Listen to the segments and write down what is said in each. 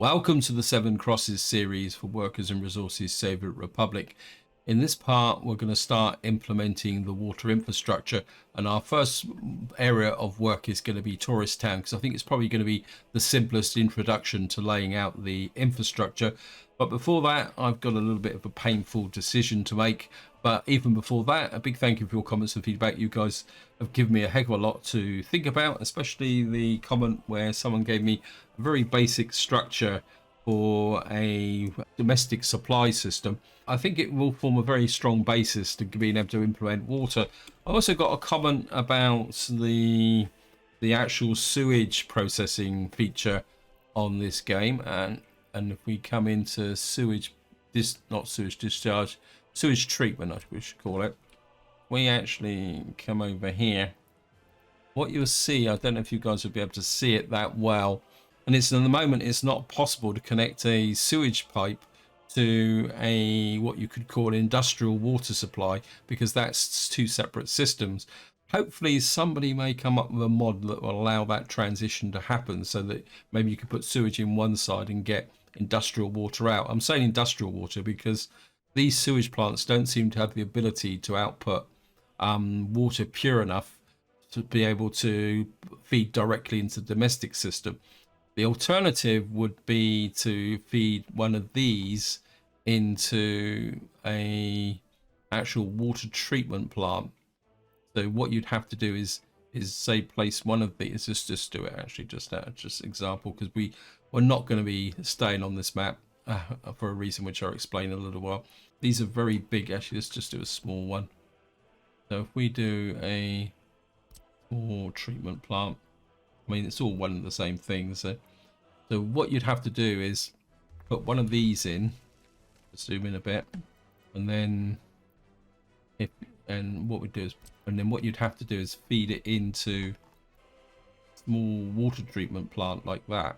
Welcome to the Seven Crosses series for Workers and Resources Soviet Republic. In this part, we're going to start implementing the water infrastructure, and our first area of work is going to be Tourist Town, because I think it's probably going to be the simplest introduction to laying out the infrastructure. But before that, I've got a little bit of a painful decision to make. But even before that, a big thank you for your comments and feedback. You guys have given me a heck of a lot to think about, especially the comment where someone gave me a very basic structure for a domestic supply system. I think it will form a very strong basis to being able to implement water. I also got a comment about the actual sewage processing feature on this game, and if we come into sewage, not sewage discharge, sewage treatment, I think we should call it. We actually come over here. What you'll see, I don't know if you guys will be able to see it that well, and it's in the moment it's not possible to connect a sewage pipe to a what you could call industrial water supply, because that's two separate systems. Hopefully somebody may come up with a mod that will allow that transition to happen, so that maybe you could put sewage in one side and get industrial water out. I'm saying industrial water because these sewage plants don't seem to have the ability to output water pure enough to be able to feed directly into the domestic system. The alternative would be to feed one of these into a actual water treatment plant. So what you'd have to do is say place one of these. Just do it actually, just example, because we're not going to be staying on this map for a reason which I'll explain in a little while. These are very big. Actually, let's just do a small one. So if we do a small treatment plant, I mean, it's all one and the same thing. So what you'd have to do is put one of these in, zoom in a bit, and then what you'd have to do is feed it into a small water treatment plant like that.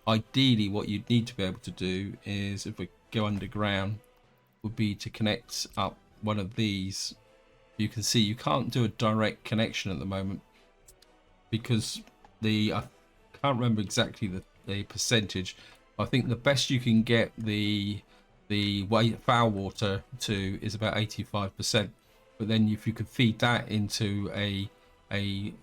Ideally, what you'd need to be able to do is, if we go underground, would be to connect up one of these. You can see you can't do a direct connection at the moment because I can't remember exactly the percentage. I think the best you can get the foul water to is about 85%. But then if you could feed that into a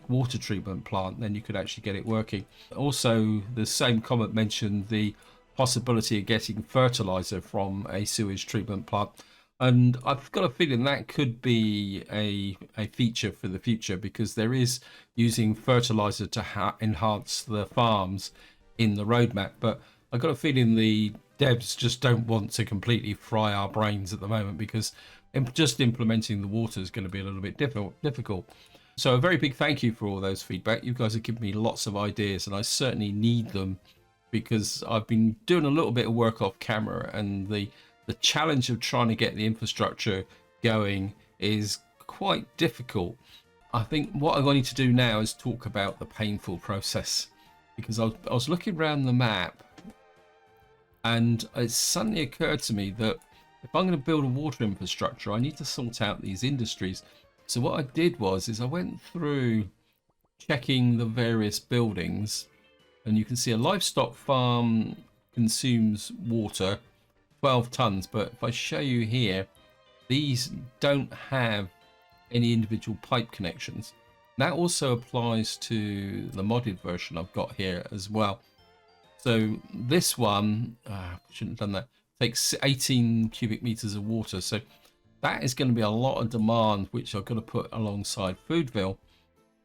water treatment plant, then you could actually get it working. Also, the same comment mentioned the possibility of getting fertilizer from a sewage treatment plant, and I've got a feeling that could be a feature for the future, because there is using fertilizer to enhance the farms in the roadmap. But I've got a feeling the devs just don't want to completely fry our brains at the moment, because just implementing the water is going to be a little bit difficult. So a very big thank you for all those feedback. You guys have given me lots of ideas, and I certainly need them, because I've been doing a little bit of work off camera, and the challenge of trying to get the infrastructure going is quite difficult. I think what I'm going to do now is talk about the painful process, because I was looking around the map, and it suddenly occurred to me that if I'm going to build a water infrastructure, I need to sort out these industries. So what I did was I went through checking the various buildings, and you can see a livestock farm consumes water 12 tons, but if I show you here, these don't have any individual pipe connections. That also applies to the modded version I've got here as well. So this one, shouldn't have done that, takes 18 cubic meters of water. So that is going to be a lot of demand, which I've got to put alongside Foodville.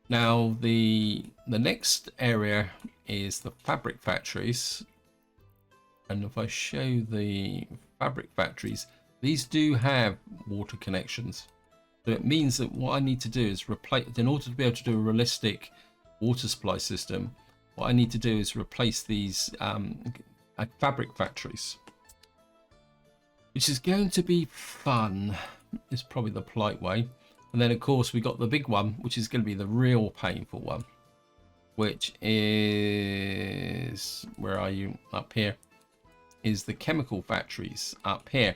Now the next area is the fabric factories. And if I show the fabric factories, these do have water connections. So it means that what I need to do is replace, in order to be able to do a realistic water supply system, what I need to do is replace these fabric factories, which is going to be fun, is probably the polite way. And then of course we got the big one, which is going to be the real painful one, which is, where are you? Up here. Is the chemical factories up here.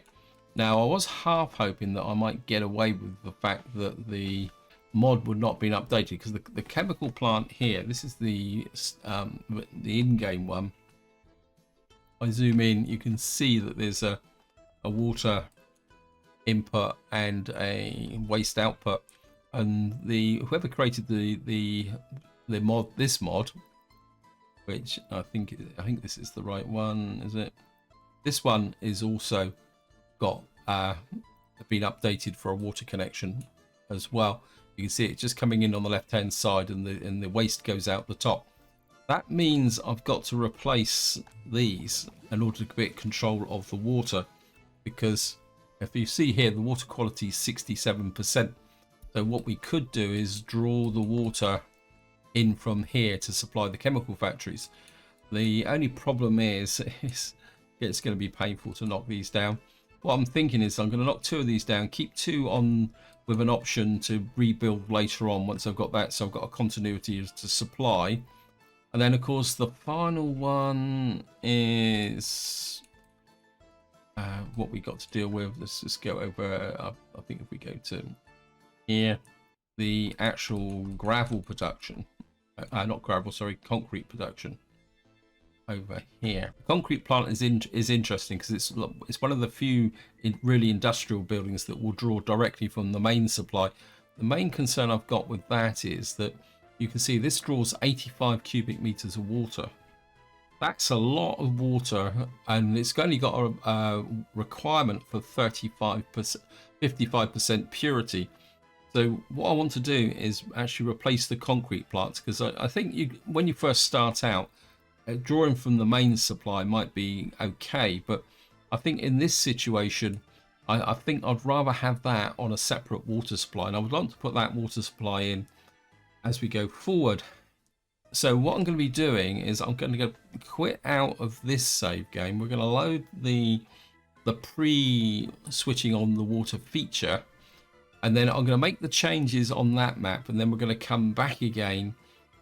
Now I was half hoping that I might get away with the fact that the mod would not have been updated, because the chemical plant here, this is the in-game one. If I zoom in, you can see that there's a water input and a waste output, and whoever created the mod, this mod, which I think this is the right one, is it? This one is also got been updated for a water connection as well. You can see it just coming in on the left hand side, and the waste goes out the top. That means I've got to replace these in order to get control of the water, because if you see here, the water quality is 67%. So what we could do is draw the water in from here to supply the chemical factories. The only problem is it's going to be painful to knock these down. What I'm thinking is I'm going to knock 2 of these down, keep 2 on with an option to rebuild later on once I've got that, so I've got a continuity to supply. And then of course the final one is what we got to deal with. Let's just go over, I think if we go to here, the actual gravel production, not gravel, sorry, concrete production over here. The concrete plant is interesting because it's one of the few really industrial buildings that will draw directly from the main supply. The main concern I've got with that is that you can see this draws 85 cubic meters of water. That's a lot of water, and it's only got a requirement for 55% purity. So what I want to do is actually replace the concrete plants, because I think when you first start out, drawing from the main supply might be okay, but I think in this situation, I think I'd rather have that on a separate water supply, and I would like to put that water supply in as we go forward. So what I'm going to be doing is I'm going to go quit out of this save game. We're going to load the pre-switching on the water feature, and then I'm going to make the changes on that map, and then we're going to come back again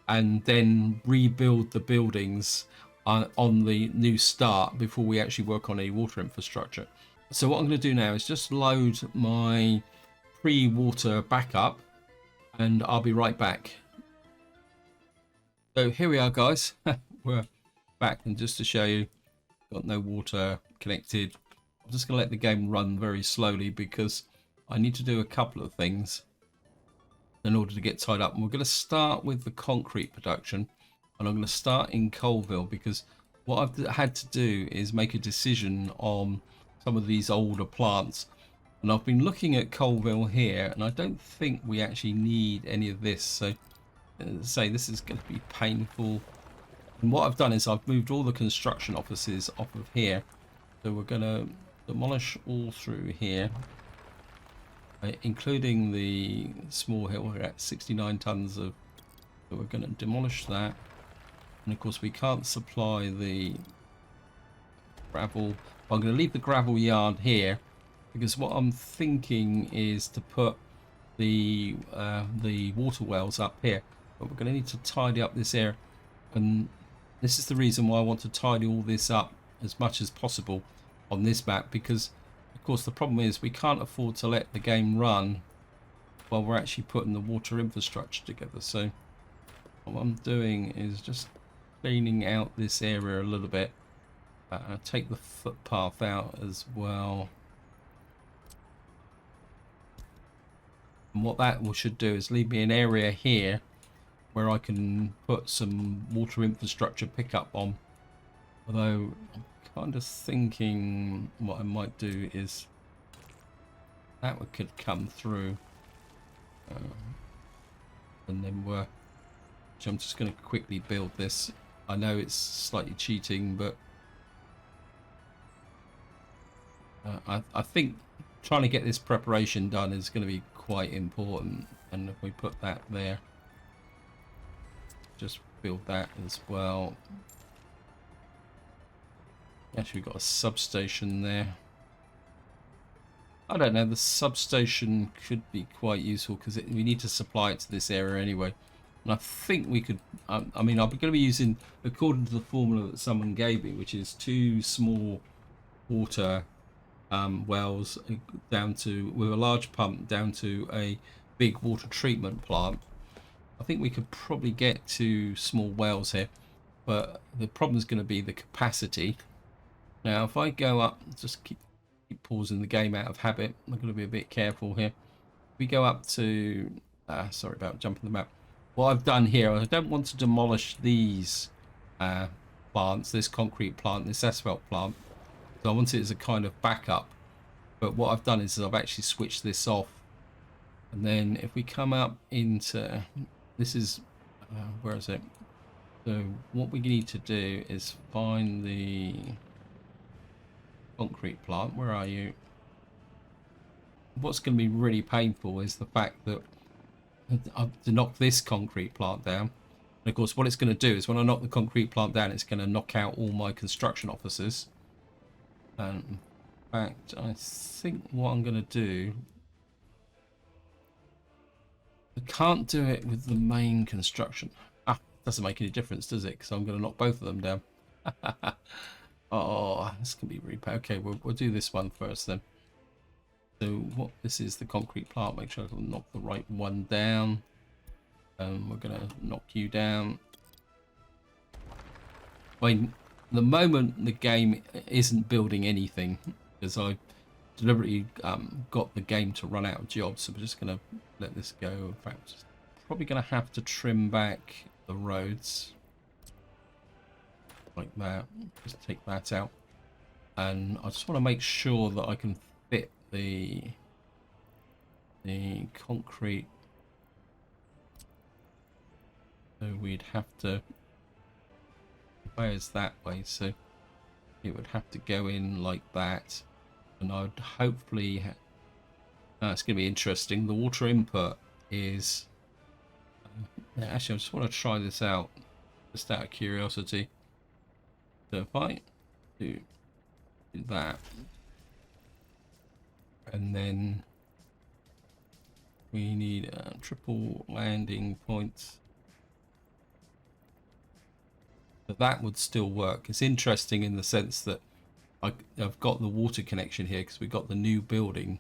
and then rebuild the buildings on the new start before we actually work on any water infrastructure. So what I'm going to do now is just load my pre-water backup, and I'll be right back. So here we are, guys. We're back, and just to show you, got no water connected. I'm just going to let the game run very slowly because I need to do a couple of things in order to get tied up. And we're going to start with the concrete production, and I'm going to start in Colville, because what I've had to do is make a decision on some of these older plants. And I've been looking at Colville here, and I don't think we actually need any of this. So say this is going to be painful. And what I've done is I've moved all the construction offices off of here. So we're going to demolish all through here, including the small hill. We're at 69 tons of, so we're going to demolish that. And of course we can't supply the gravel. I'm going to leave the gravel yard here, because what I'm thinking is to put the water wells up here, but we're going to need to tidy up this area, and this is the reason why I want to tidy all this up as much as possible on this map, because of course the problem is we can't afford to let the game run while we're actually putting the water infrastructure together. So what I'm doing is just cleaning out this area a little bit. Take the footpath out as well. And what that should do is leave me an area here where I can put some water infrastructure pickup on. Although I'm kind of thinking what I might do is that one could come through, and then so I'm just going to quickly build this. I know it's slightly cheating, but I think trying to get this preparation done is going to be quite important. And if we put that there, just build that as well. Actually, we've got a substation there. I don't know, the substation could be quite useful because we need to supply it to this area anyway. And I think we could, I mean, I'm going to be using, according to the formula that someone gave me, which is 2 small water wells down to, with a large pump, down to a big water treatment plant, I think we could probably get to small wells here, but the problem is going to be the capacity. Now, if I go up, just keep pausing the game out of habit. I'm going to be a bit careful here. If we go up to, sorry about jumping the map. What I've done here, I don't want to demolish these plants, this concrete plant, this asphalt plant. So I want it as a kind of backup. But what I've done is I've actually switched this off. And then if we come up into, this is, where is it? So what we need to do is find the concrete plant. Where are you? What's going to be really painful is the fact that to knock this concrete plant down. And of course, what it's going to do is when I knock the concrete plant down, it's going to knock out all my construction offices. And in fact, I think what I'm going to do, I can't do it with the main construction. Doesn't make any difference, does it? Because I'm going to knock both of them down. Oh, this can be really bad. Okay, we'll do this one first then. So what this is, the concrete plant. Make sure I can knock the right one down. We're going to knock you down. I mean, the moment the game isn't building anything, because I deliberately got the game to run out of jobs, so we're just going to let this go. In fact, probably going to have to trim back the roads like that. Just take that out, and I just want to make sure that I can fit the concrete. So we'd have to, where's that way, so it would have to go in like that, and I'd hopefully it's going to be interesting. The water input is actually I just want to try this out just out of curiosity. So if I do that, and then we need a triple landing points. But that would still work. It's interesting in the sense that I've got the water connection here because we've got the new building,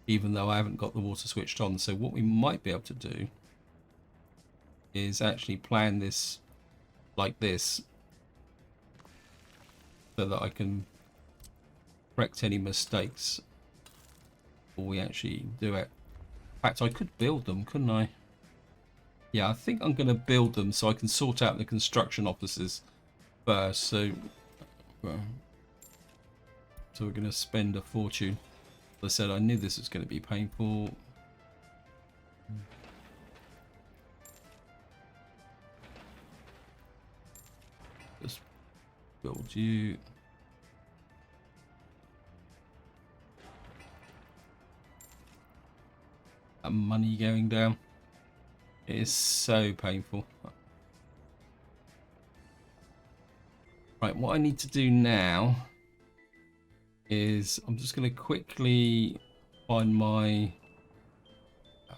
even though I haven't got the water switched on. So what we might be able to do is actually plan this like this, so that I can correct any mistakes before we actually do it. In fact, I could build them, couldn't I? Yeah, I think I'm going to build them so I can sort out the construction offices first. So we're going to spend a fortune. As I said, I knew this was going to be painful. Just build you. That money going down. It is so painful. Right, what I need to do now is I'm just going to quickly find my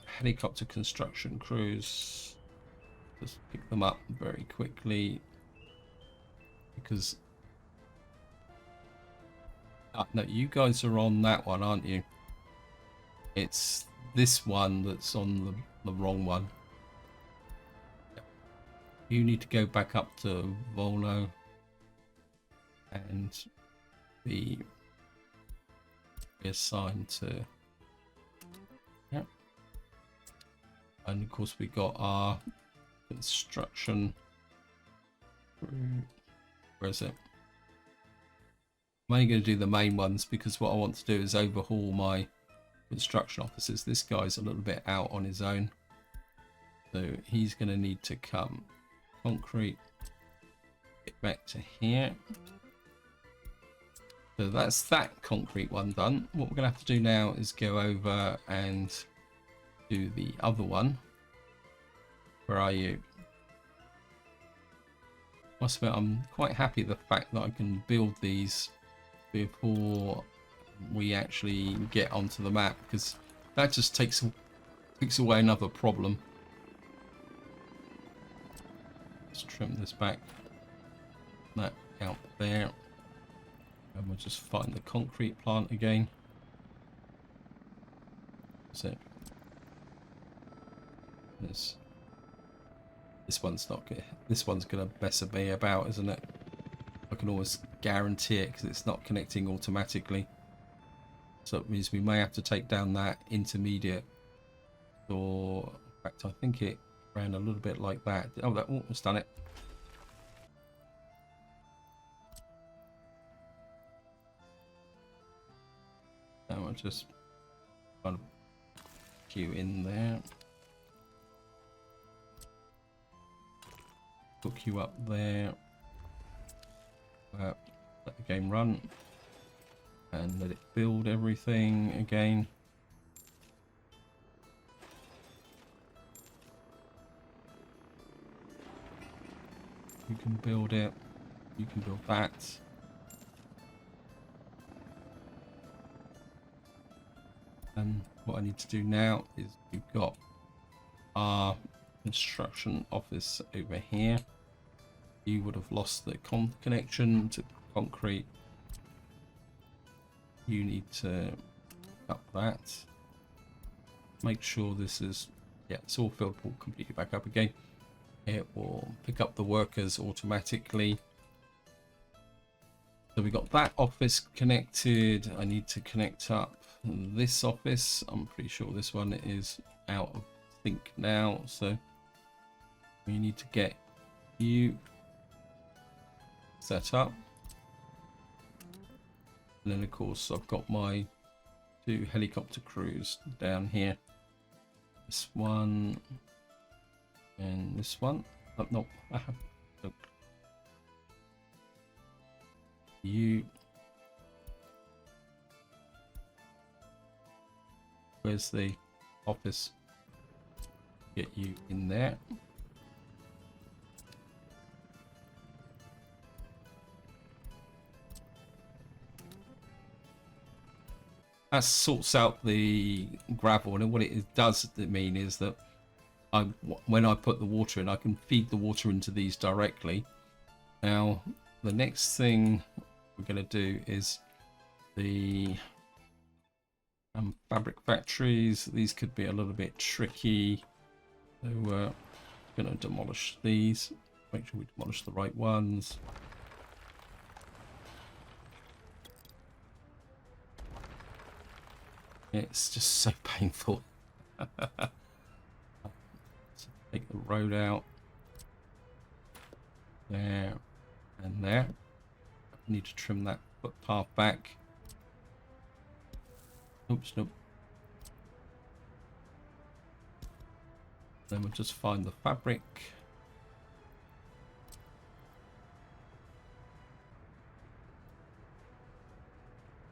helicopter construction crews. Just pick them up very quickly because no, you guys are on that one, aren't you? It's this one that's on the wrong one. You need to go back up to Volno and be assigned to, yeah. And of course we got our construction. Where is it? I'm only going to do the main ones because what I want to do is overhaul my construction offices. This guy's a little bit out on his own, so he's going to need to come concrete, get back to here. So that's that concrete one done. What we're going to have to do now is go over and do the other one. Where are you? Must admit, I'm quite happy the fact that I can build these before we actually get onto the map, because that just takes away another problem. Let's trim this back, that out there, and we'll just find the concrete plant again. That's it. This one's not good. This one's gonna mess me about, isn't it? I can almost guarantee it because it's not connecting automatically. So it means we may have to take down that intermediate. Or in fact, I think it ran a little bit like that. Oh, it's done it. Now I'll just kind of queue in there. Hook you up there. Let the game run. And let it build everything again. You can build it. You can build that. And what I need to do now is we've got our construction office over here. You would have lost the connection to concrete. You need to up that. Make sure this is, yeah, it's all filled. We'll completely back up again. It will pick up the workers automatically. So we got that office connected. I need to connect up this office. I'm pretty sure this one is out of sync now. So we need to get you set up. And then of course I've got my 2 helicopter crews down here. This one and this one. Oh, no. Look. You. Where's the office? Get you in there. That sorts out the gravel, and what it does mean is that when I put the water in, I can feed the water into these directly. Now, the next thing we're going to do is the fabric factories. These could be a little bit tricky. So we're going to demolish these. Make sure we demolish the right ones. It's just so painful. Take the road out. There and there. I need to trim that footpath back. Oops, nope. Then we'll just find the fabric.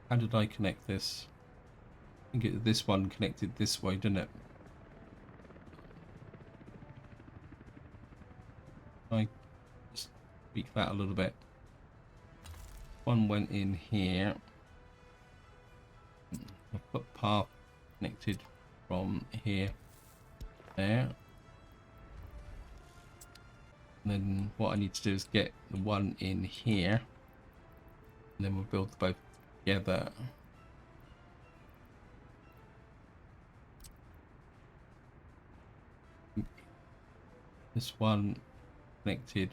How did I connect this? I think this one connected this way, didn't it? I just tweak that a little bit. One went in here. The footpath connected from here, there. And then what I need to do is get the one in here. And then we'll build both together. This one connected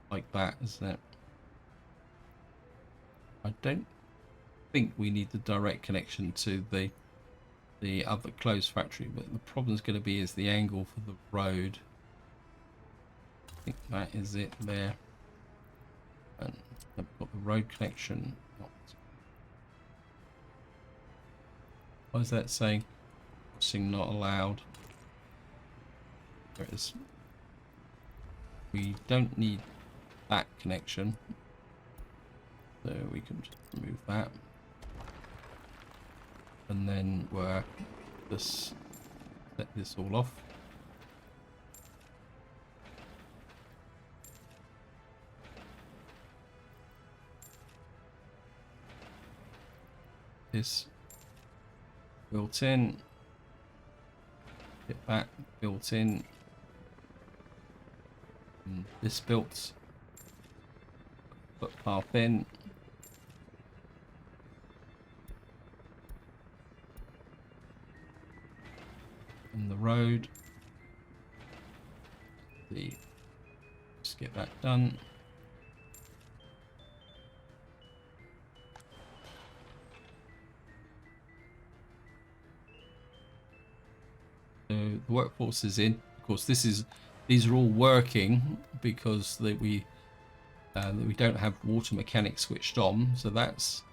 like that, isn't it? I don't think we need the direct connection to the other closed factory, but the problem is going to be is the angle for the road. I think that is it there. And I've got the road connection. Why is that saying crossing not allowed? There it is. We don't need that connection, so we can just remove that, and then we're just set this all off. This built in, get that built in. And this built footpath in. And the road. Just get that done. So the workforce is in. Of course, these are all working because we don't have water mechanics switched on. So that's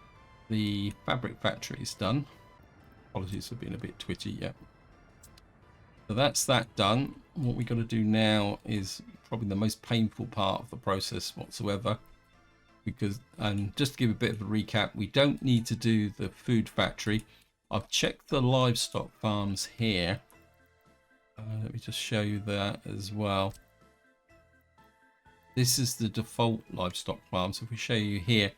the fabric factory's done. Apologies for being a bit twitchy. Yeah. So that's that done. What we got to do now is probably the most painful part of the process whatsoever. Because, and just to give a bit of a recap, we don't need to do the food factory. I've checked the livestock farms here. Let me just show you that as well. This is the default livestock farm. So if we show you here,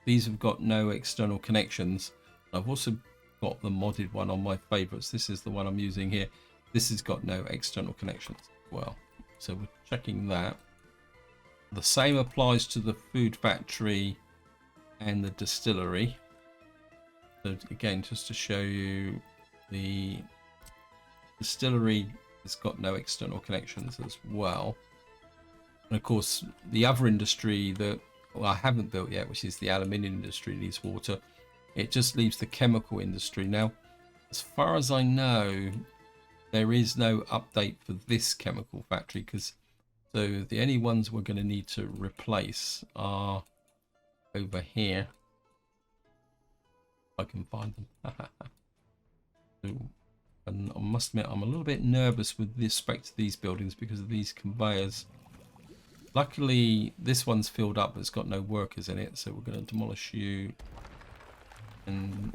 these have got no external connections. I've also got the modded one on my favorites. This is the one I'm using here. This has got no external connections as well. So we're checking that. The same applies to the food factory and the distillery. So again, just to show you, the distillery has got no external connections as well. And of course, the other industry that I haven't built yet, which is the aluminium industry, needs water. It just leaves the chemical industry. Now, as far as I know, there is no update for this chemical factory, because so the only ones we're going to need to replace are over here. If I can find them. So, and I must admit, I'm a little bit nervous with respect to these buildings because of these conveyors. Luckily, this one's filled up, but it's got no workers in it, so we're going to demolish you. And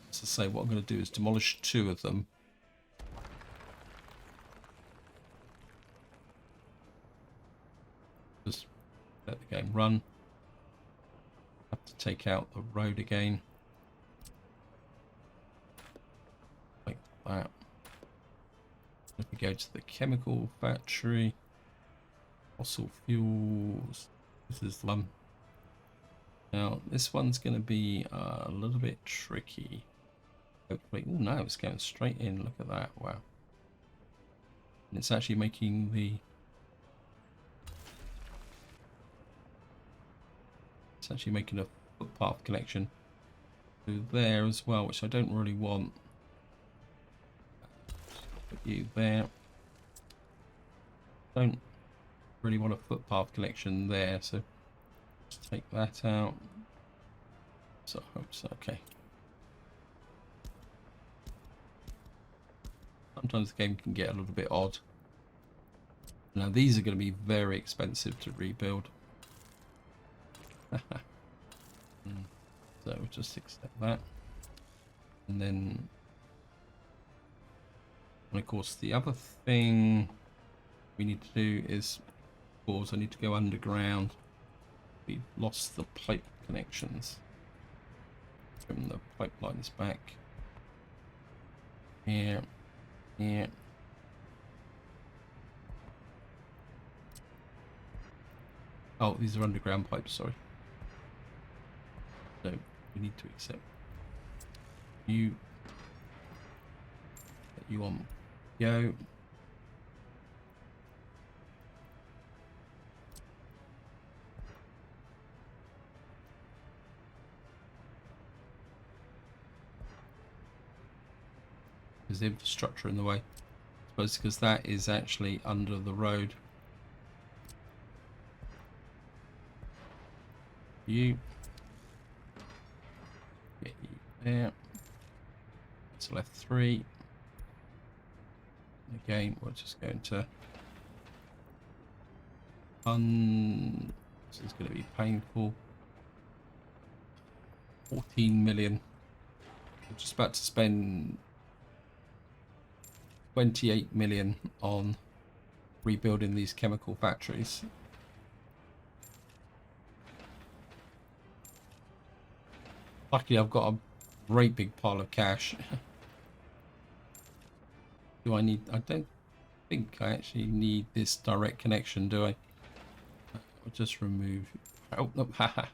as I say, what I'm going to do is demolish 2 of them. Just let the game run. Have to take out the road again. Like that. If we go to the chemical factory, fossil fuels, this is the one. Now, this one's going to be a little bit tricky. Hopefully, oh no, it's going straight in. Look at that. Wow. And it's actually making the... It's actually making a footpath connection to there as well, which I don't really want. Put you there. Don't really want a footpath connection there, so just take that out. So I hope so. Okay. Sometimes the game can get a little bit odd. Now these are going to be very expensive to rebuild. So we'll just accept that. And then, and of course the other thing we need to do is, of course, I need to go underground. We've lost the pipe connections. Trim the pipelines back. Here, here. Oh, these are underground pipes, sorry. So we need to accept you. Let you on go. There's the infrastructure in the way. I suppose because that is actually under the road. You get you there. It's left 3. Again, we're just going to this is going to be painful. 14 million. We're just about to spend 28 million on rebuilding these chemical factories. Luckily, I've got a great big pile of cash. Do I need... I don't think I actually need this direct connection, do I? I'll just remove... Oh, no, haha.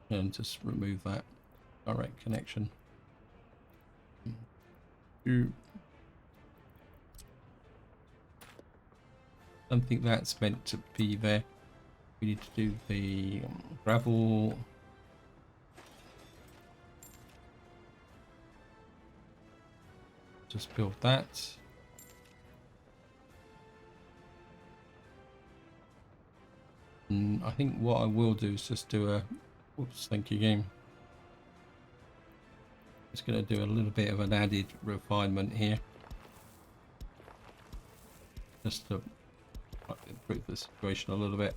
And just remove that direct connection. don't think that's meant to be there. We need to do the gravel. Just build that. And I think what I will do is just do a, whoops, thank you game. Just going to do a little bit of an added refinement here. Just to improve the situation a little bit.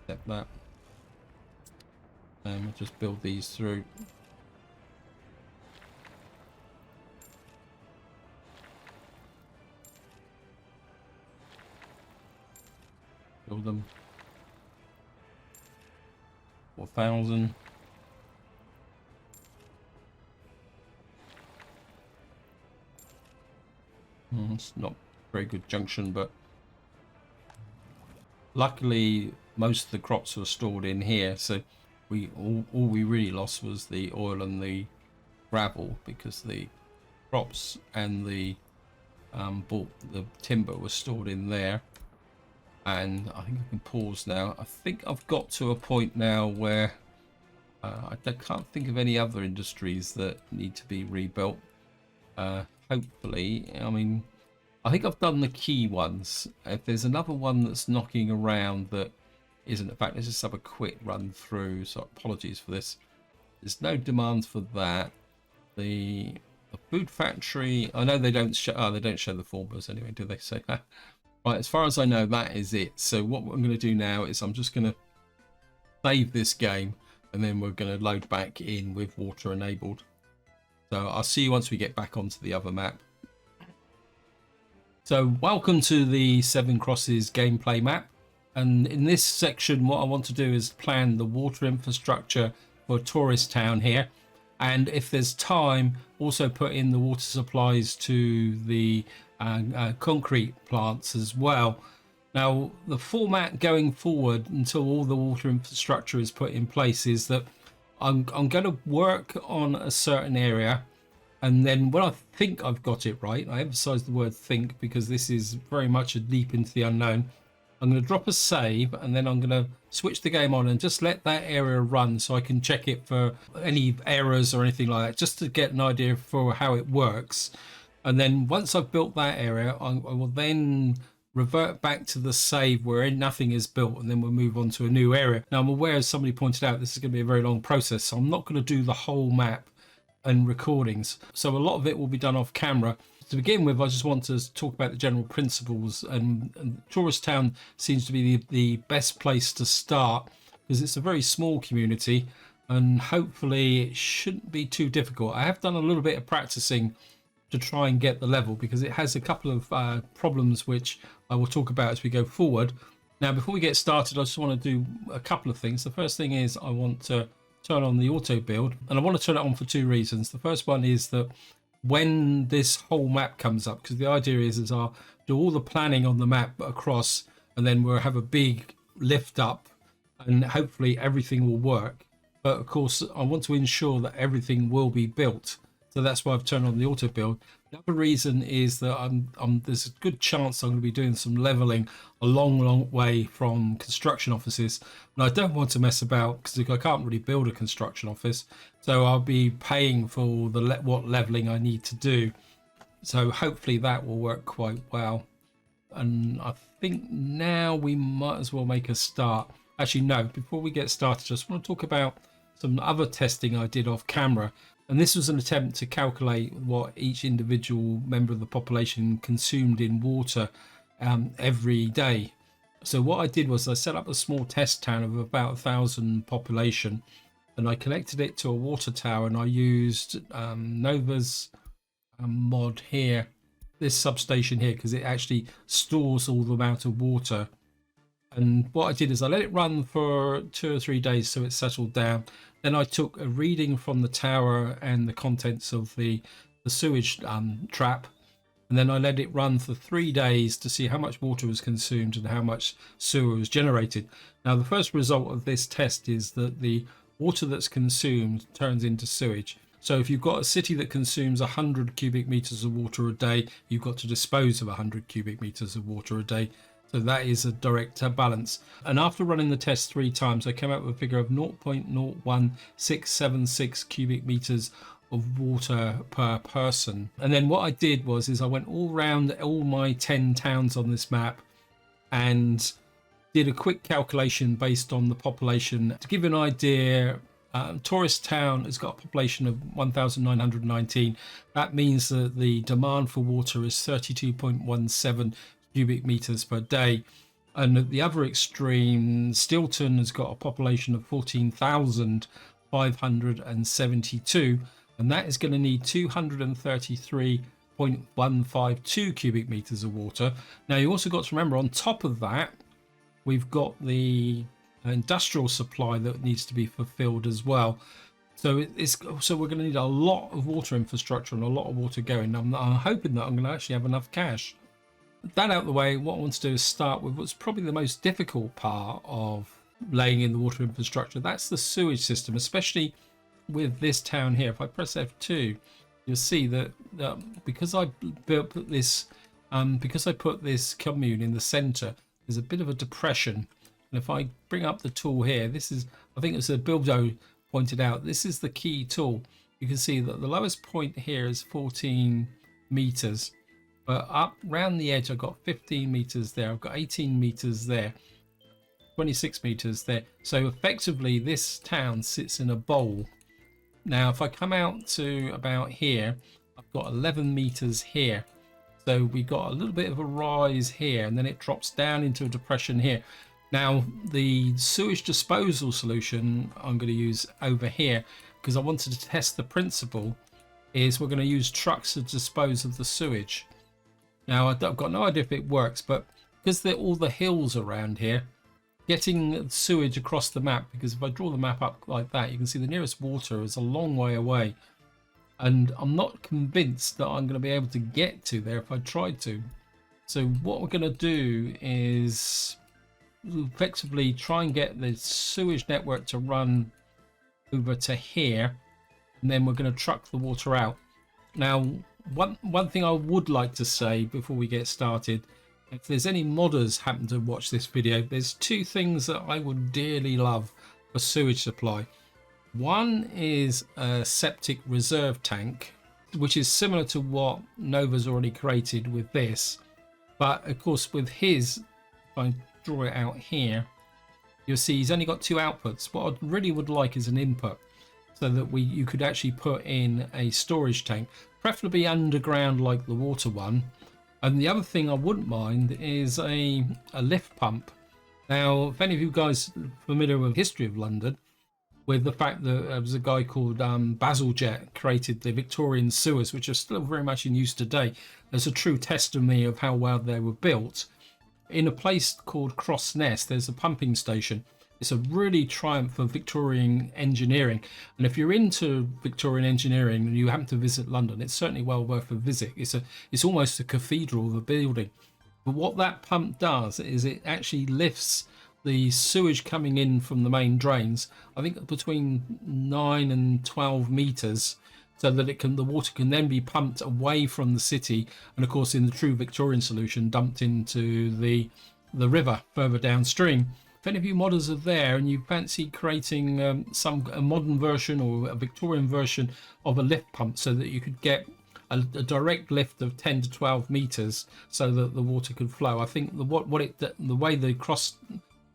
Step that. And we'll just build these through. Build them. 4,000. It's not a very good junction, but luckily most of the crops were stored in here, so all we really lost was the oil and the gravel, because the crops and the timber was stored in there. And I think I can pause now. I think I've got to a point now where I can't think of any other industries that need to be rebuilt. Hopefully, I mean, I think I've done the key ones. If there's another one that's knocking around that isn't, in fact, let's just have a quick run through. So apologies for this. There's no demand for that. The food factory, I know they don't show. Oh, they don't show the formulas anyway, do they? So, right, as far as I know, that is it. So what I'm going to do now is I'm just going to save this game, and then we're going to load back in with water enabled. So I'll see you once we get back onto the other map. So welcome to the Seven Crosses gameplay map. And in this section, what I want to do is plan the water infrastructure for a tourist town here. And if there's time, also put in the water supplies to the concrete plants as well. Now, the format going forward until all the water infrastructure is put in place is that I'm going to work on a certain area, and then when I think I've got it right, I emphasize the word think because this is very much a leap into the unknown. I'm going to drop a save, and then I'm going to switch the game on and just let that area run so I can check it for any errors or anything like that, just to get an idea for how it works. And then once I've built that area, I will then revert back to the save where nothing is built, and then we'll move on to a new area. Now, I'm aware, as somebody pointed out, this is going to be a very long process, so I'm not going to do the whole map and recordings. So a lot of it will be done off camera. To begin with, I just want to talk about the general principles, and Tourist Town seems to be the best place to start because it's a very small community, and hopefully it shouldn't be too difficult. I have done a little bit of practicing to try and get the level because it has a couple of problems which I will talk about as we go forward. Now, before we get started, I just want to do a couple of things. The first thing is I want to turn on the auto build, and I want to turn it on for two reasons. The first one is that when this whole map comes up, because the idea is I'll do all the planning on the map across, and then we'll have a big lift up and hopefully everything will work. But of course, I want to ensure that everything will be built. So that's why I've turned on the auto build. The other reason is that there's a good chance I'm going to be doing some leveling a long way from construction offices. And I don't want to mess about because I can't really build a construction office. So I'll be paying for what leveling I need to do. So hopefully that will work quite well. And I think now we might as well make a start. Actually, no, before we get started, I just want to talk about some other testing I did off camera. And this was an attempt to calculate what each individual member of the population consumed in water every day. So what I did was I set up a small test town of about 1,000 population, and I connected it to a water tower, and I used Novu's mod here, this substation here, because it actually stores all the amount of water. And what I did is I let it run for 2 or 3 days so it settled down. Then I took a reading from the tower and the contents of the sewage trap, and then I let it run for 3 days to see how much water was consumed and how much sewer was generated. Now, the first result of this test is that the water that's consumed turns into sewage. So if you've got a city that consumes 100 cubic meters of water a day, you've got to dispose of 100 cubic meters of water a day. So that is a direct balance. And after running the test 3 times, I came up with a figure of 0.01676 cubic meters of water per person. And then what I did was I went all around all my 10 towns on this map and did a quick calculation based on the population. To give you an idea, Tourist Town has got a population of 1,919. That means that the demand for water is 32.17 cubic meters per day. And at the other extreme, Stilton has got a population of 14,572, and that is going to need 233.152 cubic meters of water. Now, you also got to remember, on top of that, we've got the industrial supply that needs to be fulfilled as well. So we're going to need a lot of water infrastructure and a lot of water going. I'm hoping that I'm going to actually have enough cash. That out of the way, what I want to do is start with what's probably the most difficult part of laying in the water infrastructure. That's the sewage system, especially with this town here. If I press F2, you'll see that because I put this commune in the center, there's a bit of a depression. And if I bring up the tool here, this is, I think it's a Bildo pointed out, this is the key tool. You can see that the lowest point here is 14 meters. But up round the edge, I've got 15 meters there. I've got 18 meters there, 26 meters there. So effectively, this town sits in a bowl. Now, if I come out to about here, I've got 11 meters here. So we got a little bit of a rise here, and then it drops down into a depression here. Now, the sewage disposal solution I'm going to use over here, because I wanted to test the principle, is we're going to use trucks to dispose of the sewage. Now, I've got no idea if it works, but because they're all the hills around here, getting sewage across the map, because if I draw the map up like that, you can see the nearest water is a long way away. And I'm not convinced that I'm going to be able to get to there if I tried to. So what we're going to do is effectively try and get the sewage network to run over to here, and then we're going to truck the water out. Now, one thing I would like to say before we get started, if there's any modders happen to watch this video, there's 2 things that I would dearly love for sewage supply. One is a septic reserve tank, which is similar to what Novu's already created with this. But of course, with his, if I draw it out here, you'll see he's only got 2 outputs. What I really would like is an input, so that you could actually put in a storage tank, preferably underground like the water one. And the other thing I wouldn't mind is a lift pump. Now, if any of you guys are familiar with the history of London, with the fact that there was a guy called Bazalgette created the Victorian sewers, which are still very much in use today, as a true testimony of how well they were built. In a place called Crossness, there's a pumping station. It's a really triumph of Victorian engineering. And if you're into Victorian engineering and you happen to visit London, it's certainly well worth a visit. It's almost a cathedral of a building. But what that pump does is it actually lifts the sewage coming in from the main drains, I think between 9 and 12 meters, so that the water can then be pumped away from the city, and of course in the true Victorian solution dumped into the river further downstream. If any of you modders are there and you fancy creating a modern version or a Victorian version of a lift pump, so that you could get a direct lift of 10 to 12 meters so that the water could flow, I think the way the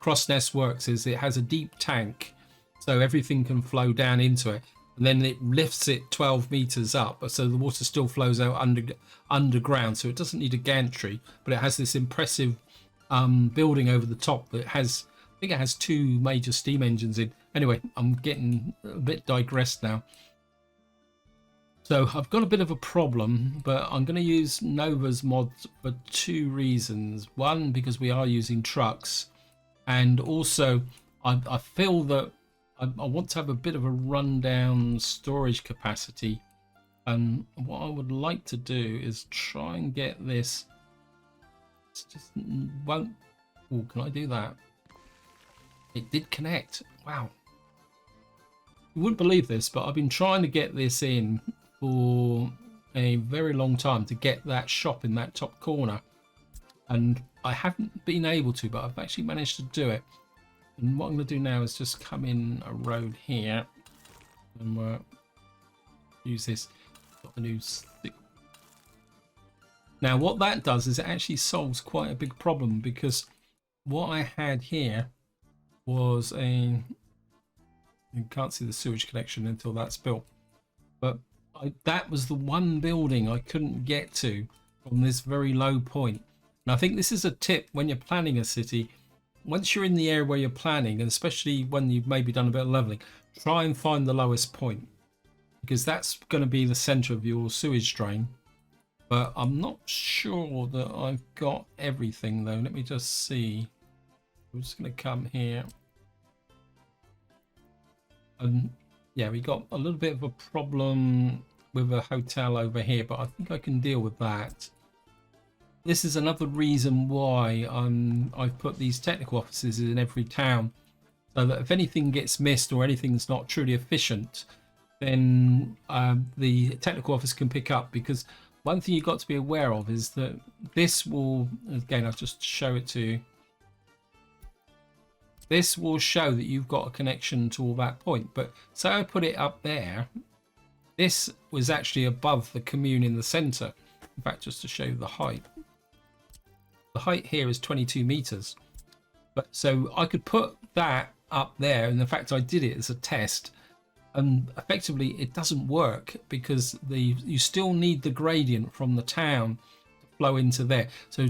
Crossness works is it has a deep tank, so everything can flow down into it, and then it lifts it 12 meters up, so the water still flows out underground. So it doesn't need a gantry, but it has this impressive building over the top that has, I think it has 2 major steam engines in. Anyway, I'm getting a bit digressed now. So I've got a bit of a problem, but I'm going to use Novu's mods for 2 reasons. One, because we are using trucks, and also I feel that I want to have a bit of a rundown storage capacity. And what I would like to do is try and get this. It just won't. Oh, can I do that? It did connect. Wow. You wouldn't believe this, but I've been trying to get this in for a very long time to get that shop in that top corner. And I haven't been able to, but I've actually managed to do it. And what I'm going to do now is just come in a road here. And we'll use this. Got the new stick. Now what that does is it actually solves quite a big problem, because what I had here was a... You can't see the sewage connection until that's built. But that was the one building I couldn't get to from this very low point. And I think this is a tip when you're planning a city. Once you're in the area where you're planning, and especially when you've maybe done a bit of leveling, try and find the lowest point, because that's going to be the center of your sewage drain. But I'm not sure that I've got everything though. Let me just see. I'm just going to come here. And yeah, we got a little bit of a problem with a hotel over here, but I think I can deal with that. This is another reason why I've put these technical offices in every town, so that if anything gets missed or anything's not truly efficient, then the technical office can pick up. Because one thing you've got to be aware of is that this will, again, I'll just show it to you. This will show that you've got a connection to all that point. But say I put it up there, this was actually above the commune in the center. In fact, just to show you the height. The height here is 22 meters. But so I could put that up there, and in fact I did it as a test, and effectively it doesn't work, because you still need the gradient from the town to flow into there. So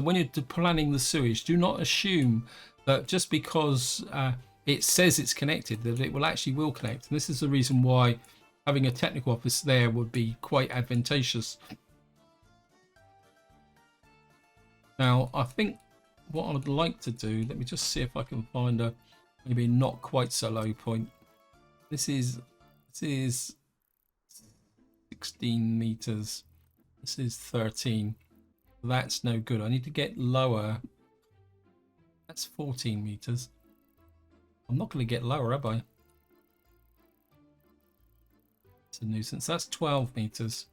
when you're planning the sewage, do not assume that just because it says it's connected, that it will connect. And this is the reason why having a technical office there would be quite advantageous. Now, I think what I would like to do, let me just see if I can find a maybe not quite so low point. This is 16 meters. This is 13. That's no good. I need to get lower. That's 14 meters. I'm not going to get lower, am I? It's a nuisance. That's 12 meters.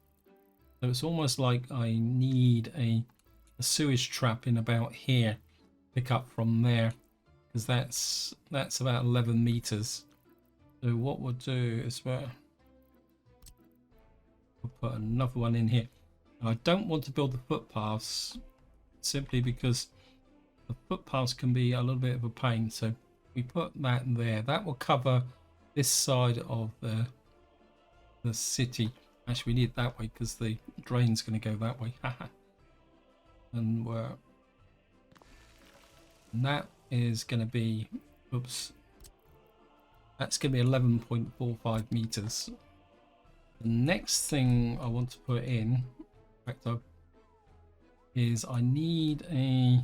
So it's almost like I need a sewage trap in about here. Pick up from there, because that's about 11 meters. So what we'll do is we'll put another one in here. Now, I don't want to build the footpaths, simply because the footpaths can be a little bit of a pain. So we put that there. That will cover this side of the city. Actually, we need it that way because the drain's going to go that way. And that is going to be, oops, that's going to be 11.45 meters. The next thing I want to put in fact, is I need a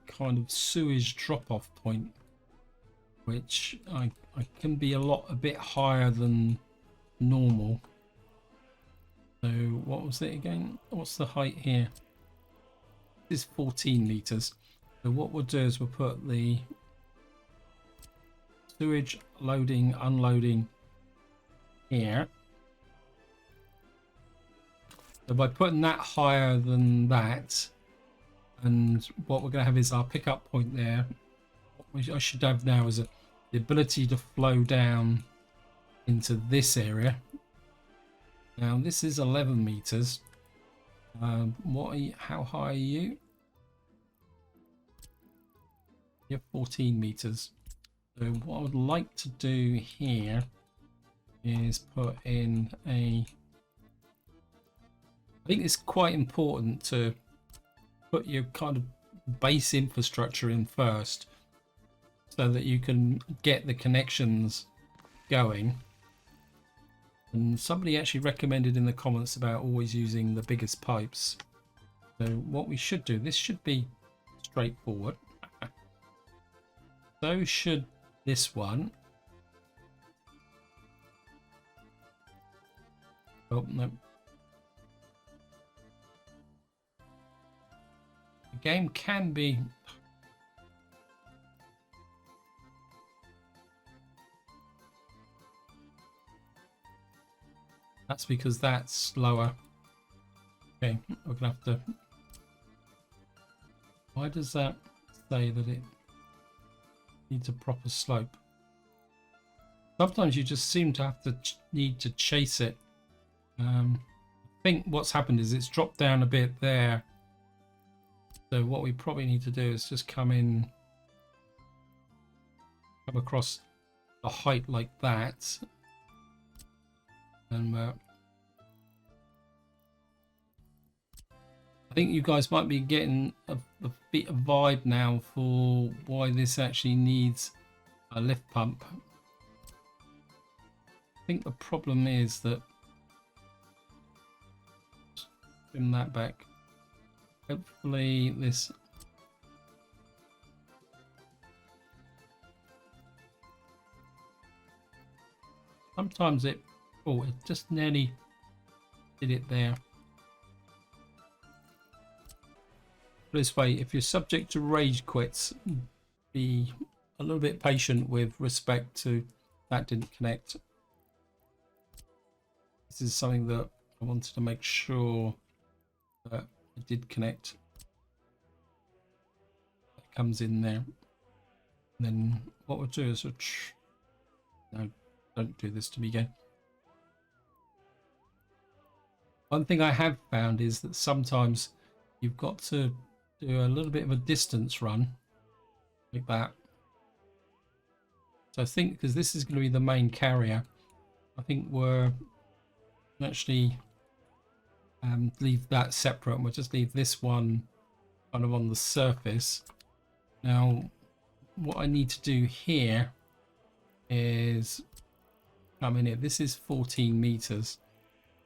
kind of sewage drop-off point, which I can be a bit higher than normal. So what was it again? What's the height here? This is 14 meters. So what we'll do is we'll put the sewage loading, unloading here. So by putting that higher than that, and what we're going to have is our pickup point there. What I should have now is the ability to flow down into this area. Now this is 11 meters. How high are you? You're 14 meters. So what I would like to do here is put in I think it's quite important to put your kind of base infrastructure in first, so that you can get the connections going. And somebody actually recommended in the comments about always using the biggest pipes. So what we should do, this should be straightforward. So should this one. Oh, no. The game can be... That's because that's slower. Okay, we're gonna have to. Why does that say that it needs a proper slope? Sometimes you just seem to have to need to chase it. I think what's happened is it's dropped down a bit there. So what we probably need to do is just come across the height like that, and I think you guys might be getting a bit of vibe now for why this actually needs a lift pump. I think the problem is that, trim that back, hopefully this sometimes it just nearly did it there. This way, if you're subject to rage quits, be a little bit patient with respect to that didn't connect. This is something that I wanted to make sure that it did connect. It comes in there. And then what we'll do is no, don't do this to me again. One thing I have found is that sometimes you've got to do a little bit of a distance run like that. So I think because this is going to be the main carrier, I think we're actually leave that separate, and we'll just leave this one kind of on the surface. Now what I need to do here is come in here. This is 14 meters.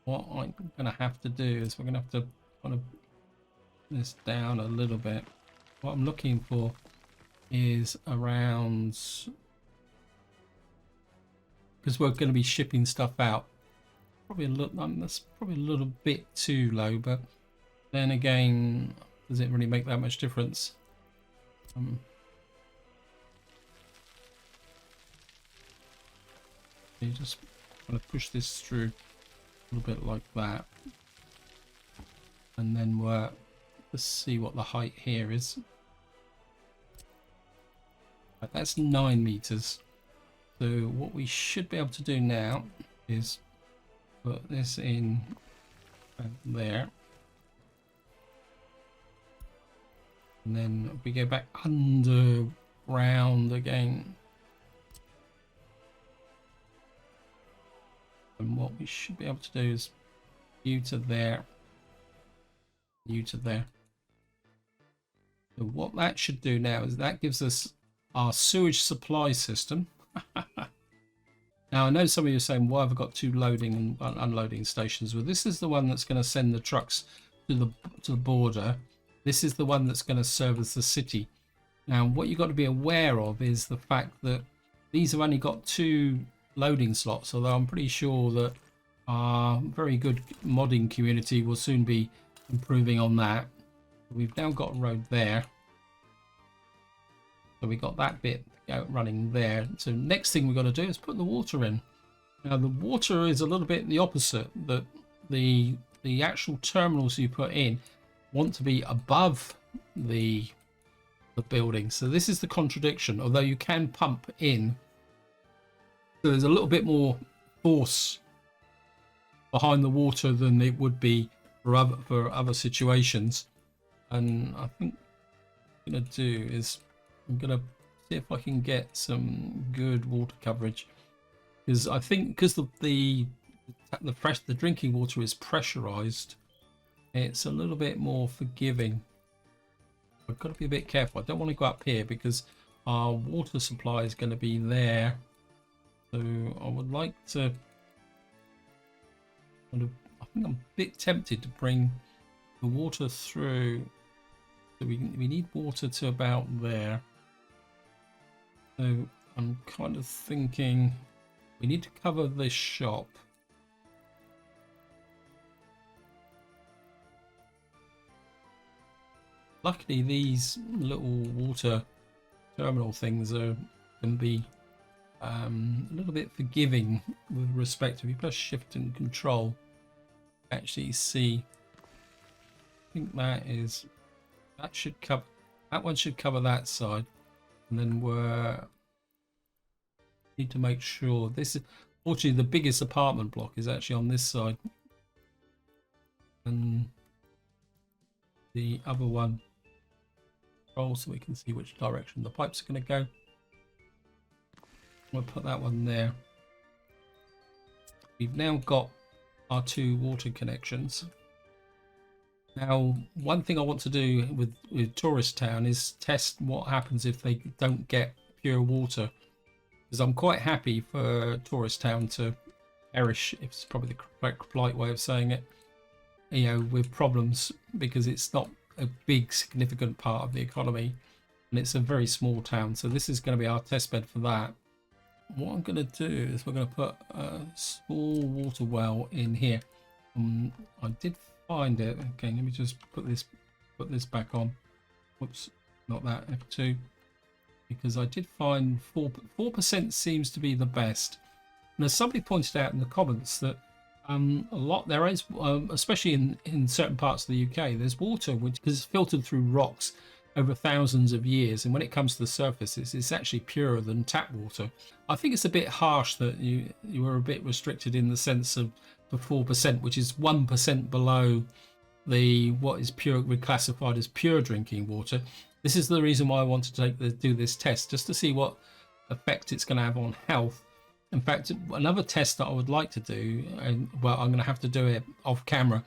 What I'm going to have to do is we're going to have to kind of this down a little bit. What I'm looking for is around, because we're going to be shipping stuff out, probably a little, that's probably a little bit too low, but then again, does it really make that much difference? You just want to push this through a little bit like that, and then let's see what the height here is. Right, that's 9 meters. So what we should be able to do now is put this in there, and then if we go back underground again, and what we should be able to do is you to there, you to there. So what that should do now is that gives us our sewage supply system. Now I know some of you are saying, why have I got 2 loading and unloading stations? Well, this is the one that's going to send the trucks to the border. This is the one that's going to service the city. Now what you've got to be aware of is the fact that these have only got 2 loading slots, although I'm pretty sure that our very good modding community will soon be improving on that. We've now got a road there, so we got that bit out running there. So next thing we've got to do is put the water in. Now the water is a little bit the opposite, that the actual terminals you put in want to be above the building. So this is the contradiction, although you can pump in. So there's a little bit more force behind the water than it would be for other situations. And I think what I'm going to do is I'm going to see if I can get some good water coverage, because I think because the drinking water is pressurized, it's a little bit more forgiving. I've got to be a bit careful. I don't want to go up here because our water supply is going to be there. So I would like to kind of, I think I'm a bit tempted to bring the water through. So we need water to about there. So I'm kind of thinking we need to cover this shop. Luckily these little water terminal things are can be a little bit forgiving with respect. If you press Shift and Control, actually see. I think that should cover that one. Should cover that side, and then we're need to make sure this is. Fortunately, the biggest apartment block is actually on this side, and the other one. So we can see which direction the pipes are going to go. We'll put that one there. We've now got our 2 water connections. Now, one thing I want to do with Tourist Town is test what happens if they don't get pure water. Because I'm quite happy for Tourist Town to perish, if it's probably the correct polite way of saying it, you know, with problems, because it's not a big significant part of the economy and it's a very small town. So this is going to be our test bed for that. What I'm going to do is we're going to put a small water well in here. I did find it. Okay, let me just put this back on. Whoops, not that, F2, because I did find 4% seems to be the best. And as somebody pointed out in the comments that a lot there is, especially in certain parts of the UK, there's water which is filtered through rocks over thousands of years, and when it comes to the surface, it's actually purer than tap water. I think it's a bit harsh that you were a bit restricted in the sense of the 4%, which is 1% below the what is pure, reclassified as pure drinking water. This is the reason why I want to do this test, just to see what effect it's going to have on health. In fact, another test that I would like to do, and well, I'm going to have to do it off camera,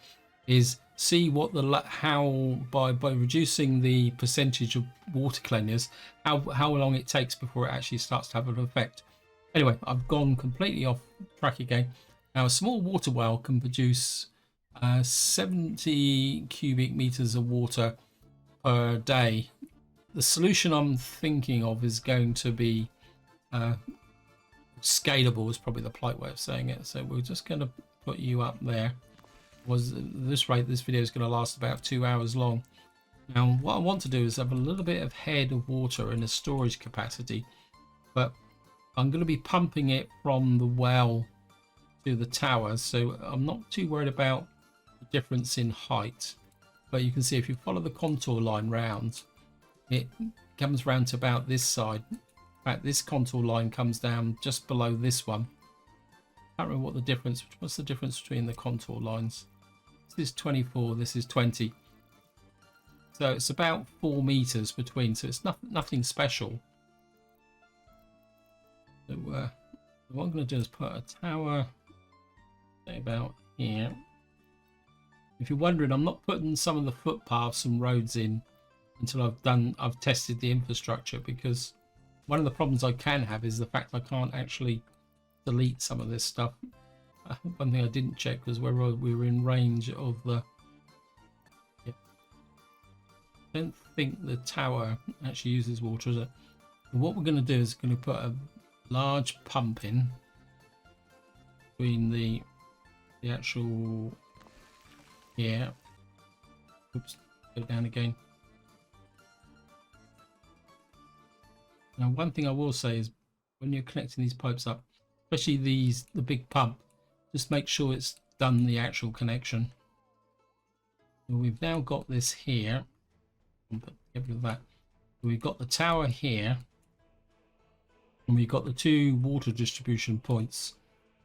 is see what how by reducing the percentage of water cleaners, how long it takes before it actually starts to have an effect. Anyway, I've gone completely off track again. Now, a small water well can produce 70 cubic meters of water per day. The solution I'm thinking of is going to be scalable, is probably the polite way of saying it. So we're just going to put you up there. At this rate, this video is going to last about 2 hours long. Now, what I want to do is have a little bit of head of water in a storage capacity, but I'm going to be pumping it from the well to the tower, so I'm not too worried about the difference in height. But you can see if you follow the contour line round, it comes round to about this side. In fact, this contour line comes down just below this one. I can't remember what's the difference between the contour lines. This is 24, this is 20. So it's about 4 meters between, so it's nothing special. So what I'm going to do is put a tower, say about here. If you're wondering, I'm not putting some of the footpaths and roads in until I've tested the infrastructure, because one of the problems I can have is the fact I can't actually delete some of this stuff. One thing I didn't check was whether we were in range of the. Yeah. I don't think the tower actually uses water, is it? But what we're going to do is going to put a large pump in between the actual. Yeah. Oops. Go down again. Now, one thing I will say is when you're connecting these pipes up, especially the big pump, just make sure it's done the actual connection. And we've now got this here. Get rid of that. We've got the tower here, and we've got the 2 water distribution points.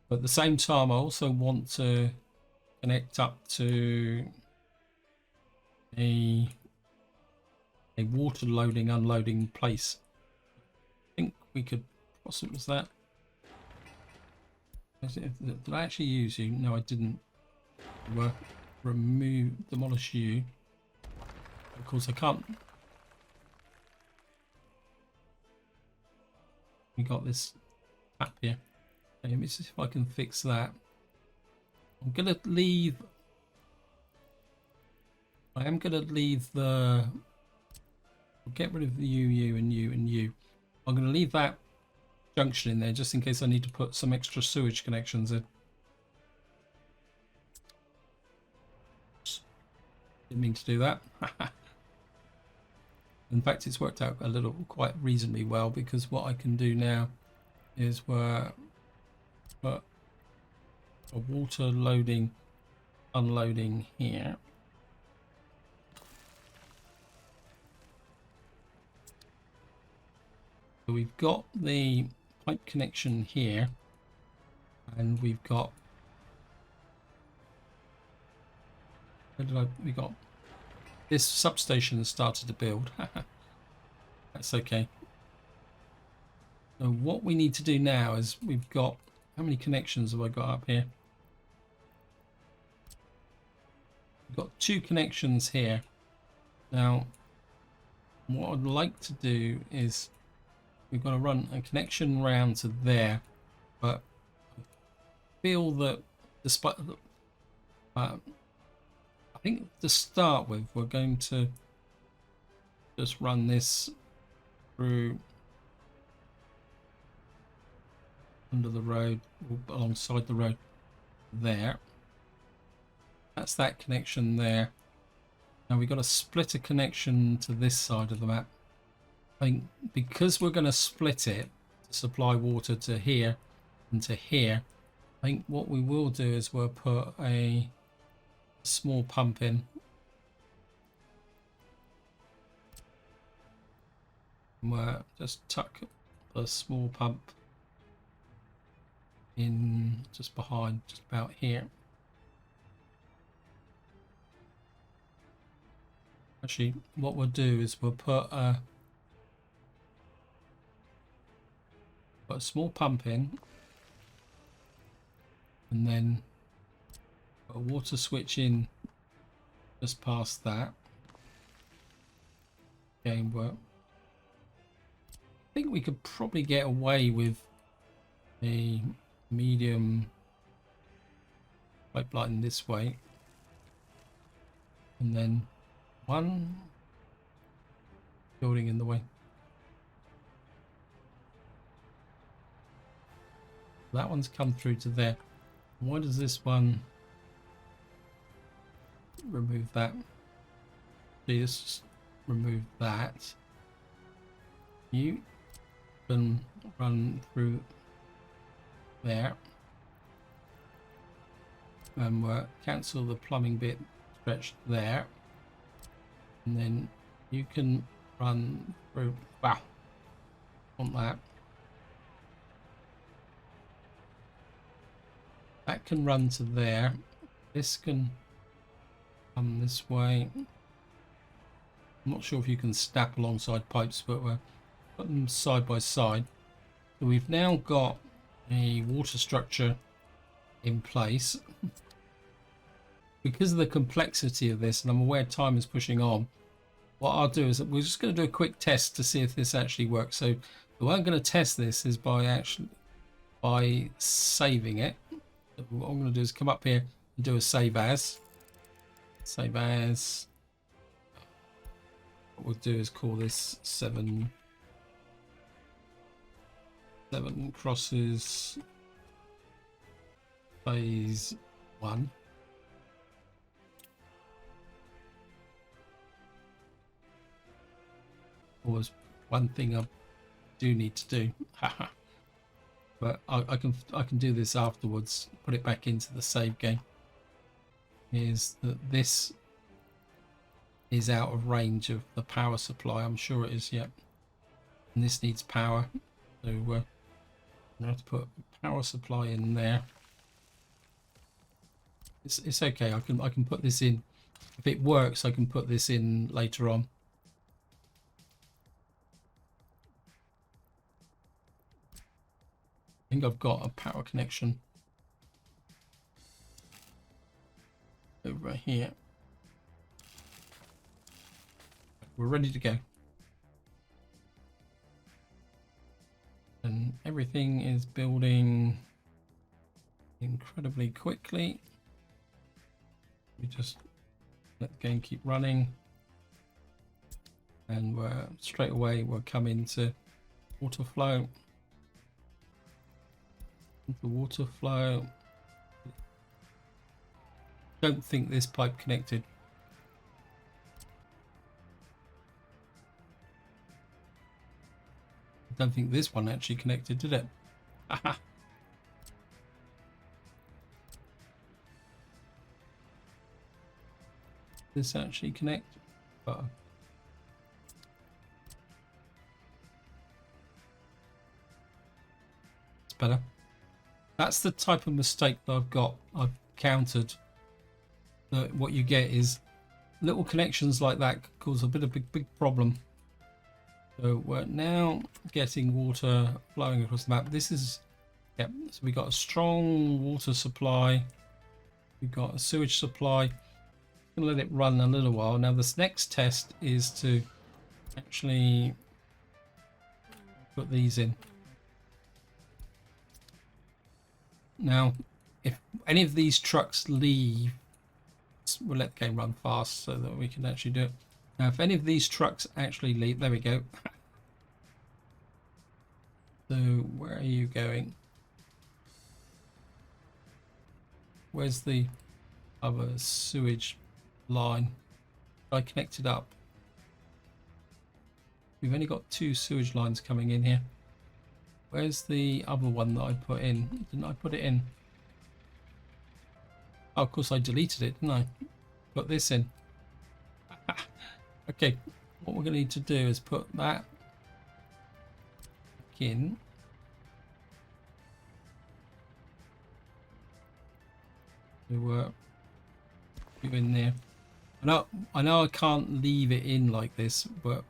But at the same time, I also want to connect up to a water loading unloading place. I think we could possibly, was that? Did I actually use you? No, I didn't. Demolish you. Of course, I can't. We got this tap here. Okay, let me see if I can fix that. I'm gonna leave. I am gonna leave the. I'll get rid of the you, and you, and you. I'm gonna leave that junction in there just in case I need to put some extra sewage connections in. Didn't mean to do that. In fact, it's worked out quite reasonably well, because what I can do now is we're put a water loading, unloading here. So we've got the pipe connection here, and we've got, we got this substation has started to build. That's okay. So what we need to do now is we've got, how many connections have I got up here? We've got 2 connections here. Now, what I'd like to do is we've got to run a connection round to there, but I feel that despite, I think to start with, we're going to just run this through under the road, or alongside the road there. That's that connection there. Now we've got to split a connection to this side of the map. I think because we're going to split it to supply water to here and to here, I think what we will do is we'll put a small pump in. And we'll just tuck a small pump in just behind, just about here. Actually, what we'll do is we'll put a small pump in, and then put a water switch in just past that. Game work. I think we could probably get away with a medium pipeline this way, and then one building in the way. That one's come through to there. Why does this one remove that? Just remove that. You can run through there, and we'll cancel the plumbing bit stretched there, and then you can run through. Wow, on that. That can run to there. This can come this way. I'm not sure if you can stack alongside pipes, but we'll put them side by side. So we've now got a water structure in place. Because of the complexity of this, and I'm aware time is pushing on, what I'll do is we're just going to do a quick test to see if this actually works. So the way I'm going to test this is by saving it. So what I'm going to do is come up here and do a save as. Save as. What we'll do is call this 7 crosses phase 1. Was one thing I do need to do. But I can do this afterwards. Put it back into the save game. Is that this is out of range of the power supply? I'm sure it is. Yep. And this needs power, so I'm gonna have to put power supply in there. It's okay. I can put this in. If it works, I can put this in later on. I think I've got a power connection over here. We're ready to go. And everything is building incredibly quickly. We just let the game keep running. And straight away we'll come into water flow. The water flow. Don't think this pipe connected. Don't think this one actually connected, did it? This actually connect? Oh. It's better. That's the type of mistake that I've countered. That what you get is little connections like that cause a bit of big problem. So we're now getting water flowing across the map. This is, yep, so we got a strong water supply. We've got a sewage supply. I'm gonna let it run a little while. Now this next test is to actually put these in. Now, if any of these trucks leave, we'll let the game run fast so that we can actually do it. Now, if any of these trucks actually leave, there we go. So, where are you going? Where's the other sewage line? I connected up. We've only got 2 sewage lines coming in here. Where's the other one that I put in? Didn't I put it in? Oh, of course I deleted it, didn't I? Put this in. Okay, what we're going to need to do is put that in. So put in there. I know I can't leave it in like this, but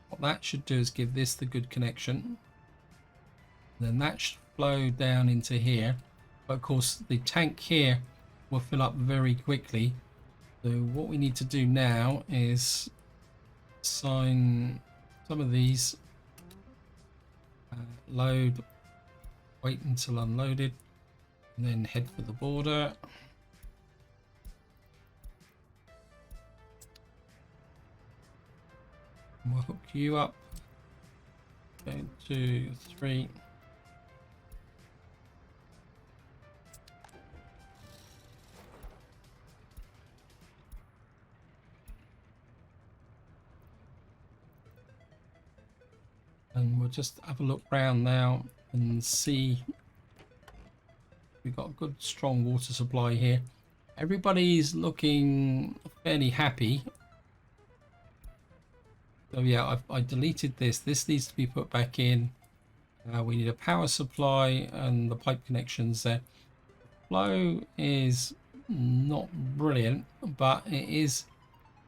what that should do is give this the good connection. Then that should flow down into here. But of course the tank here will fill up very quickly. So what we need to do now is assign some of these, load, wait until unloaded, and then head for the border. And we'll hook you up. 1, 2, 3. And we'll just have a look round now and see. We've got a good strong water supply here. Everybody's looking fairly happy. So yeah, I deleted this. This needs to be put back in. We need a power supply and the pipe connections there. Flow is not brilliant, but it is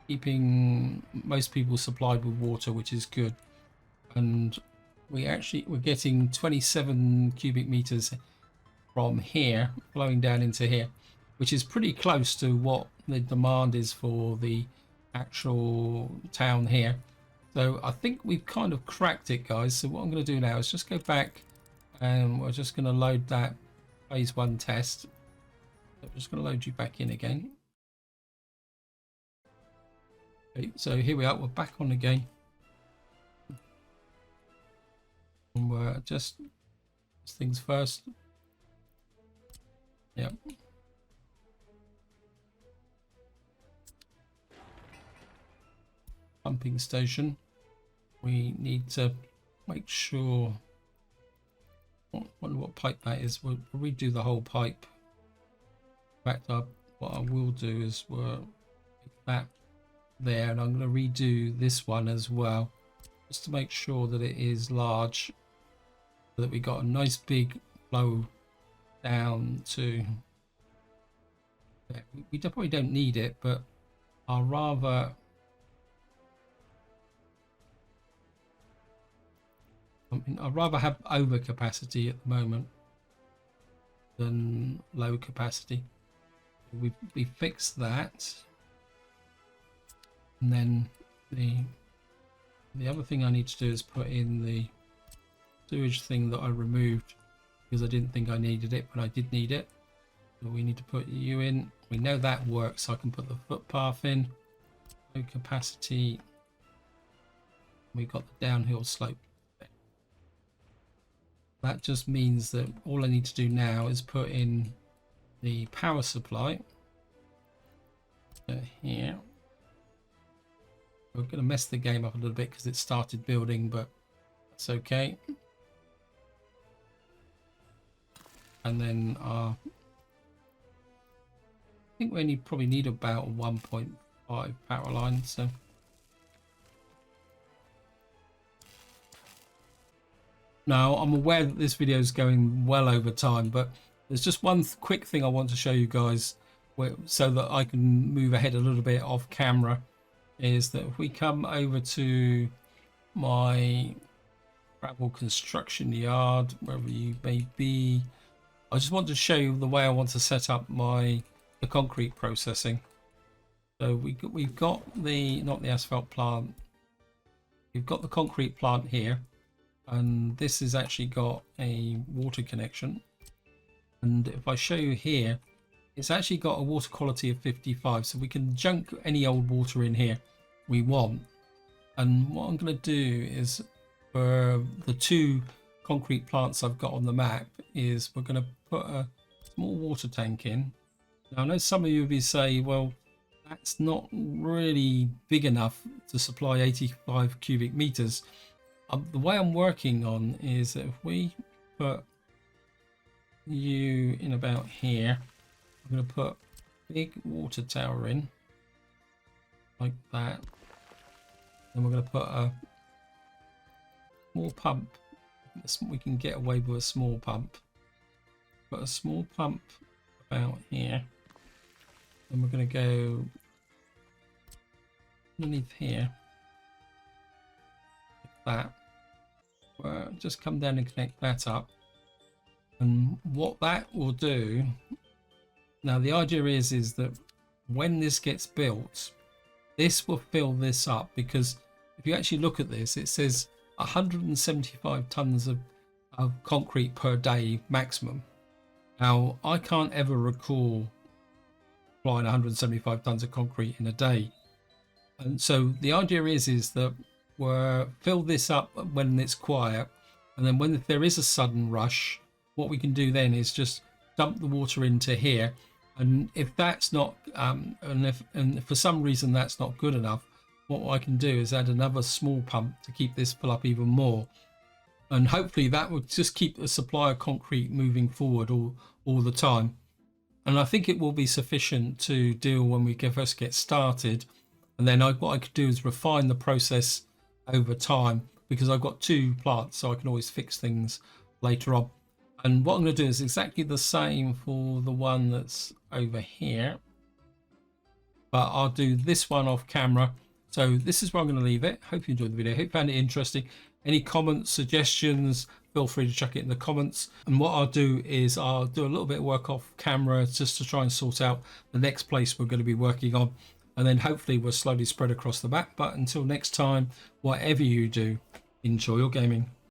keeping most people supplied with water, which is good. And we're getting 27 cubic meters from here flowing down into here, which is pretty close to what the demand is for the actual town here. So I think we've kind of cracked it, guys. So what I'm going to do now is just go back and we're just going to load that phase 1 test. So I'm just going to load you back in again. Okay, so here we are, we're back on again. And we're just things first. Yep. Pumping station. We need to make sure. Wonder what pipe that is. We'll redo the whole pipe. In fact, what I will do is we'll make that there, and I'm going to redo this one as well, just to make sure that it is large, so that we got a nice big flow down to. We probably don't need it, but I'll rather. I'd rather have over capacity at the moment than low capacity. We fixed that, and then the other thing I need to do is put in the sewage thing that I removed because I didn't think I needed it, but I did need it. So we need to put you in. We know that works, so I can put the footpath in. Low capacity. We've got the downhill slope. That just means that all I need to do now is put in the power supply here. We're going to mess the game up a little bit because it started building, but that's okay. And then I think we only probably need about 1.5 power line. So now I'm aware that this video is going well over time, but there's just one quick thing I want to show you guys so that I can move ahead a little bit off camera, is that if we come over to my gravel construction yard, wherever you may be, I just want to show you the way I want to set up the concrete processing. So we've got not the asphalt plant, we've got the concrete plant here, and this has actually got a water connection. And if I show you here, it's actually got a water quality of 55, so we can junk any old water in here we want. And what I'm going to do is, for the 2 concrete plants I've got on the map, is we're going to put a small water tank in. Now I know some of you will say, well, that's not really big enough to supply 85 cubic meters. The way I'm working on is that if we put you in about here, I'm going to put a big water tower in like that. Then we're going to put a small pump. We can get away with a small pump. Put a small pump about here. Then we're going to go underneath here like that. Well, just come down and connect that up. And what that will do, now the idea is that when this gets built, this will fill this up, because if you actually look at this, it says 175 tons of concrete per day maximum. Now I can't ever recall applying 175 tons of concrete in a day, and so the idea is that we'll fill this up when it's quiet, and then if there is a sudden rush, what we can do then is just dump the water into here. And if that's not and for some reason that's not good enough, what I can do is add another small pump to keep this fill up even more, and hopefully that will just keep the supply of concrete moving forward all the time. And I think it will be sufficient to deal when we first get started. And then what I could do is refine the process over time, because I've got 2 plants, so I can always fix things later on. And what I'm going to do is exactly the same for the one that's over here, but I'll do this one off camera. So this is where I'm going to leave it. Hope you enjoyed the video. Hope you found it interesting. Any comments, suggestions, feel free to chuck it in the comments. And what I'll do is I'll do a little bit of work off camera just to try and sort out the next place we're going to be working on. And then hopefully we'll slowly spread across the map. But until next time, whatever you do, enjoy your gaming.